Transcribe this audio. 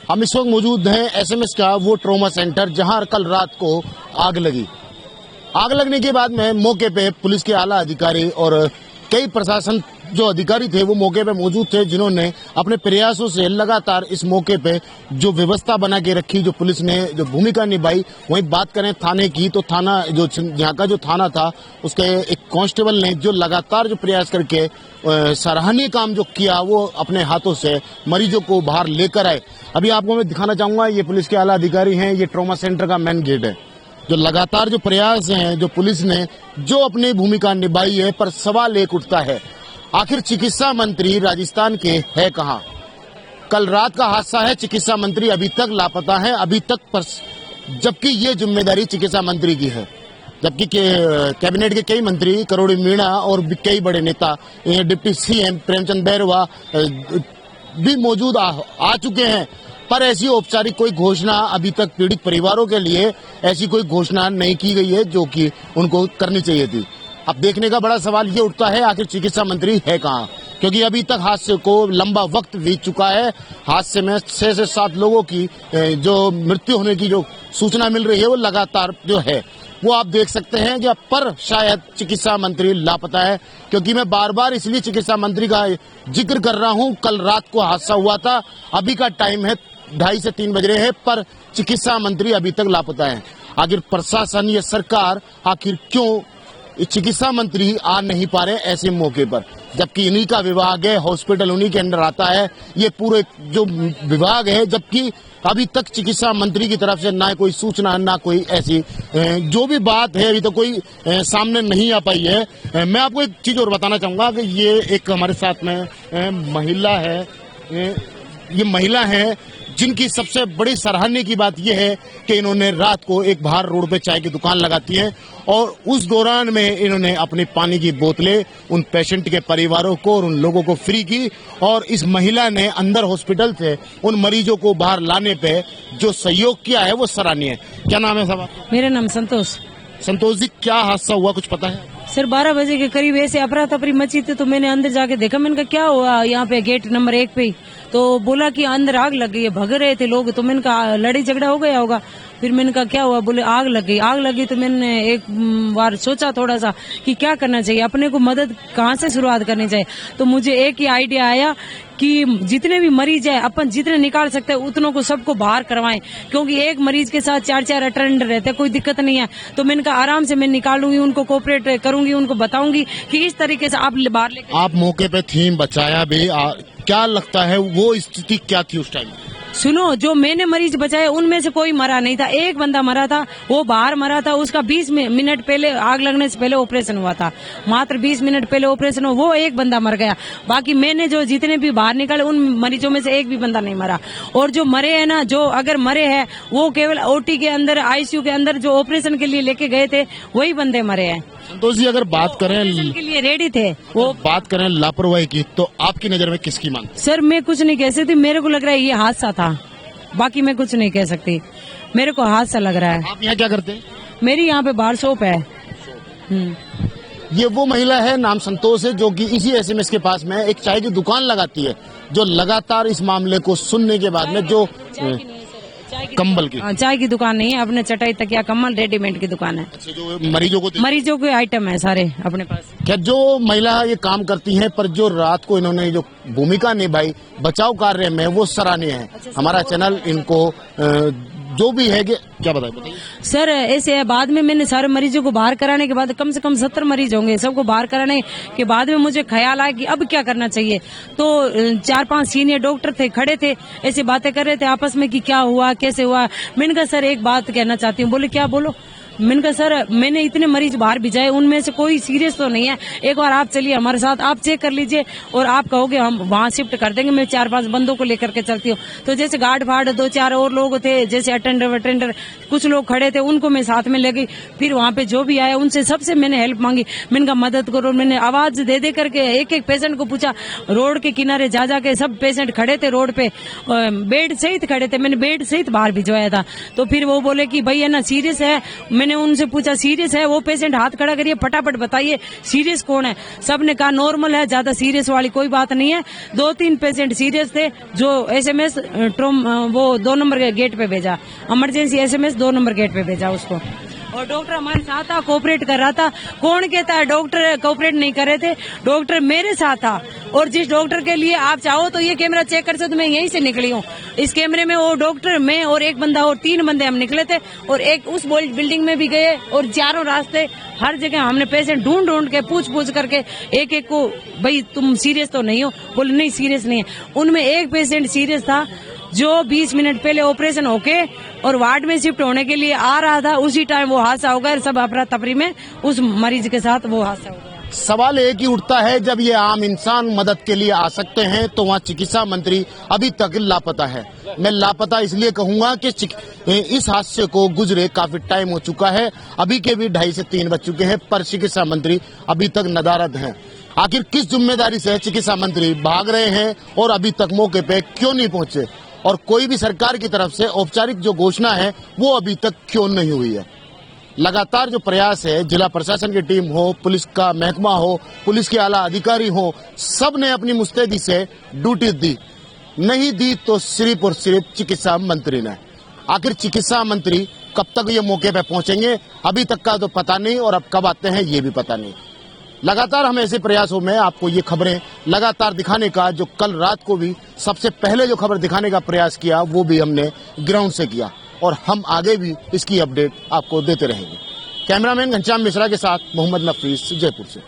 हम इस वक्त मौजूद हैं एसएमएस का वो ट्रॉमा सेंटर जहां कल रात को आग लगी। आग लगने के बाद में मौके पे पुलिस के आला अधिकारी और कई प्रशासन जो अधिकारी थे वो मौके पे मौजूद थे, जिन्होंने अपने प्रयासों से लगातार इस मौके पे जो व्यवस्था बना के रखी, जो पुलिस ने जो भूमिका निभाई। वहीं बात करें थाने की तो थाना जो यहाँ का जो थाना था उसके एक कांस्टेबल ने जो लगातार जो प्रयास करके सराहनीय काम जो किया वो अपने हाथों से मरीजों को बाहर लेकर आए। अभी आपको मैं दिखाना चाहूंगा, ये पुलिस के आला अधिकारी हैं, ये ट्रॉमा सेंटर का मेन गेट है। जो लगातार जो प्रयास हैं जो पुलिस ने जो अपनी भूमिका निभाई है, पर सवाल एक उठता है, आखिर चिकित्सा मंत्री राजस्थान के है कहाँ? कल रात का हादसा है, चिकित्सा मंत्री अभी तक लापता है, अभी तक जबकि ये जिम्मेदारी चिकित्सा मंत्री की है। जबकि कैबिनेट के कई मंत्री करोड़ी मीणा और कई बड़े नेता डिप्टी सीएम प्रेमचंद बैरवा भी मौजूद आ चुके हैं, पर ऐसी औपचारिक कोई घोषणा अभी तक पीड़ित परिवारों के लिए ऐसी कोई घोषणा नहीं की गई है जो कि उनको करनी चाहिए थी। अब देखने का बड़ा सवाल ये उठता है, आखिर चिकित्सा मंत्री है कहाँ? क्योंकि अभी तक हादसे को लंबा वक्त बीत चुका है। हादसे में 6 से 7 लोगों की जो मृत्यु होने की जो सूचना मिल रही है वो लगातार जो है वो आप देख सकते हैं कि पर शायद चिकित्सा मंत्री लापता है। क्योंकि मैं बार बार इसलिए चिकित्सा मंत्री का जिक्र कर रहा हूं, कल रात को हादसा हुआ था, अभी का टाइम है 2:30 से 3 बज रहे हैं, पर चिकित्सा मंत्री अभी तक लापता है। आखिर प्रशासन या सरकार आखिर क्यों चिकित्सा मंत्री आ नहीं पा रहे ऐसे मौके पर, जबकि इन्हीं का विभाग है, हॉस्पिटल उन्हीं के अंदर आता है, ये पूरे जो विभाग है, जबकि अभी तक चिकित्सा मंत्री की तरफ से ना कोई सूचना ना कोई ऐसी जो भी बात है अभी तो कोई सामने नहीं आ पाई है। मैं आपको एक चीज और बताना चाहूंगा कि ये एक हमारे साथ में महिला है, ये महिला है जिनकी सबसे बड़ी सराहनीय की बात यह है कि इन्होंने रात को एक बाहर रोड पे चाय की दुकान लगाती है और उस दौरान में इन्होंने अपनी पानी की बोतलें उन पेशेंट के परिवारों को और उन लोगों को फ्री की। और इस महिला ने अंदर हॉस्पिटल से उन मरीजों को बाहर लाने पे जो सहयोग किया है वो सराहनीय है। क्या नाम है साहब? मेरा नाम संतोष। संतोष जी, क्या हादसा हुआ, कुछ पता है? सर 12 बजे के करीब ऐसे अफरा तफरी मची थी, तो मैंने अंदर जाके देखा। मैंने कहा क्या हुआ यहाँ पे गेट नंबर 1 पे? तो बोला कि अंदर आग लग गई है, भग रहे थे लोग। तो मैंने कहा लड़ाई झगड़ा हो गया होगा। फिर मैंने कहा क्या हुआ? बोले आग लग गई। आग लगी तो मैंने एक बार सोचा थोड़ा सा कि क्या करना चाहिए, अपने को मदद कहाँ से शुरुआत करनी चाहिए। तो मुझे एक ही आइडिया आया कि जितने भी मरीज है अपन जितने निकाल सकते हैं उतनों को सबको बाहर करवाएं, क्योंकि एक मरीज के साथ 4-4 अटेंडर रहते हैं, कोई दिक्कत नहीं है। तो मैंने कहा आराम से मैं निकालूंगी, उनको कोऑपरेट करूंगी, उनको बताऊंगी कि इस तरीके से आप बाहर लेकर। आप मौके पे थीम बचाया भी, क्या लगता है वो स्थिति क्या थी उस टाइम? सुनो, जो मैंने मरीज बचाए उनमें से कोई मरा नहीं था, एक बंदा मरा था, वो बाहर मरा था। उसका 20 मिनट पहले, आग लगने से पहले ऑपरेशन हुआ था, मात्र 20 मिनट पहले ऑपरेशन हुआ, वो एक बंदा मर गया। बाकी मैंने जो जितने भी बाहर निकाले उन मरीजों में से एक भी बंदा नहीं मरा। और जो मरे हैं ना, जो अगर मरे हैं वो केवल ओटी के अंदर, आईसीयू के अंदर जो ऑपरेशन के लिए लेके गए थे वही बंदे मरे हैं। संतोष जी, अगर बात करें के लिए रेडी थे वो, बात करें लापरवाही की, तो आपकी नजर में किसकी मांग? सर मैं कुछ नहीं कह सकती, मेरे को लग रहा है ये हादसा था, बाकी मैं कुछ नहीं कह सकती, मेरे को हादसा लग रहा है। आप यहाँ क्या करते हैं? मेरी यहाँ पे बाहर शॉप है। ये वो महिला है, नाम संतोष है, जो कि इसी एसएमएस के पास में एक चाय की दुकान लगाती है, जो लगातार इस मामले को सुनने के बाद में जो कंबल की चाय की दुकान नहीं है, अपने चटाई तकिया कंबल रेडीमेड की दुकान है। अच्छा, जो मरीजों के आइटम है सारे अपने पास। क्या जो महिला ये काम करती है, पर जो रात को इन्होंने जो भूमिका निभाई बचाव कार्य में वो सराहनीय है। हमारा चैनल इनको जो भी है कि क्या बताइए सर, ऐसे है, बाद में मैंने सारे मरीजों को बाहर कराने के बाद कम से कम 70 मरीज होंगे, सबको बाहर कराने के बाद में मुझे ख्याल आया कि अब क्या करना चाहिए। तो 4-5 सीनियर डॉक्टर थे, खड़े थे, ऐसी बातें कर रहे थे आपस में कि क्या हुआ, कैसे हुआ। मैंने कहा सर एक बात कहना चाहती हूँ। बोले क्या? बोलो। मैंने कहा सर मैंने इतने मरीज बाहर भिजाए, उनमें से कोई सीरियस तो नहीं है, एक बार आप चलिए हमारे साथ, आप चेक कर लीजिए और आप कहोगे हम वहाँ शिफ्ट कर देंगे। मैं 4-5 बंदों को लेकर के चलती हूँ। तो जैसे गार्ड फाड़ 2-4 और लोग थे, जैसे अटेंडर कुछ लोग खड़े थे, उनको मैं साथ में ले गई। फिर वहाँ पे जो भी आया उनसे सबसे मैंने हेल्प मांगी, मैंने कहा मदद करो। मैंने आवाज दे करके एक पेशेंट को पूछा, रोड के किनारे जा के सब पेशेंट खड़े थे रोड पे, बेड सहित खड़े थे, मैंने बेड सहित बाहर भिजवाया था। तो फिर वो बोले कि भाई है ना सीरियस है। मैंने उनसे पूछा सीरियस है वो पेशेंट, हाथ खड़ा करिए फटाफट बताइए सीरियस कौन है। सबने कहा नॉर्मल है, ज्यादा सीरियस वाली कोई बात नहीं है। 2-3 पेशेंट सीरियस थे जो SMS वो 2 नंबर के गेट पे भेजा, इमरजेंसी SMS 2 नंबर गेट पे भेजा उसको। और डॉक्टर हमारे साथ था, कोऑपरेट कर रहा था। कौन कहता है डॉक्टर कोऑपरेट नहीं कर रहे थे? डॉक्टर मेरे साथ था। और जिस डॉक्टर के लिए आप चाहो तो ये कैमरा चेक कर सकते, मैं यहीं से निकली हूँ। इस कैमरे में वो डॉक्टर, मैं और एक बंदा और 3 बंदे हम निकले थे। और एक उस बिल्डिंग में भी गए और चारों रास्ते हर जगह हमने पेशेंट ढूंढ के पूछ करके एक को, भाई तुम सीरियस तो नहीं हो? बोले नहीं सीरियस नहीं है। उनमें एक पेशेंट सीरियस था जो 20 मिनट पहले ऑपरेशन होके और वार्ड में शिफ्ट होने के लिए आ रहा था, उसी टाइम वो हादसा हो गया। सब अफरा तफरी में उस मरीज के साथ वो हादसा हो गया। सवाल एक ही उठता है, जब ये आम इंसान मदद के लिए आ सकते हैं तो वहाँ चिकित्सा मंत्री अभी तक लापता है। मैं लापता इसलिए कहूंगा कि इस हादसे को गुजरे काफी टाइम हो चुका है, अभी के भी 2:30 से 3 बज चुके हैं, पर चिकित्सा मंत्री अभी तक नदारद हैं। आखिर किस जिम्मेदारी से चिकित्सा मंत्री भाग रहे हैं और अभी तक मौके पे क्यों नहीं पहुंचे, और कोई भी सरकार की तरफ से औपचारिक जो घोषणा है वो अभी तक क्यों नहीं हुई है। लगातार जो प्रयास है, जिला प्रशासन की टीम हो, पुलिस का महकमा हो, पुलिस के आला अधिकारी हो, सब ने अपनी मुस्तैदी से ड्यूटी दी, नहीं दी तो सिर्फ और सिर्फ चिकित्सा मंत्री ने। आखिर चिकित्सा मंत्री कब तक ये मौके पे पहुंचेंगे अभी तक का तो पता नहीं, और अब कब आते हैं ये भी पता नहीं। लगातार हम ऐसे प्रयासों में आपको ये खबरें लगातार दिखाने का, जो कल रात को भी सबसे पहले जो खबर दिखाने का प्रयास किया वो भी हमने ग्राउंड से किया, और हम आगे भी इसकी अपडेट आपको देते रहेंगे। कैमरामैन घनश्याम मिश्रा के साथ मोहम्मद नफीस, जयपुर से।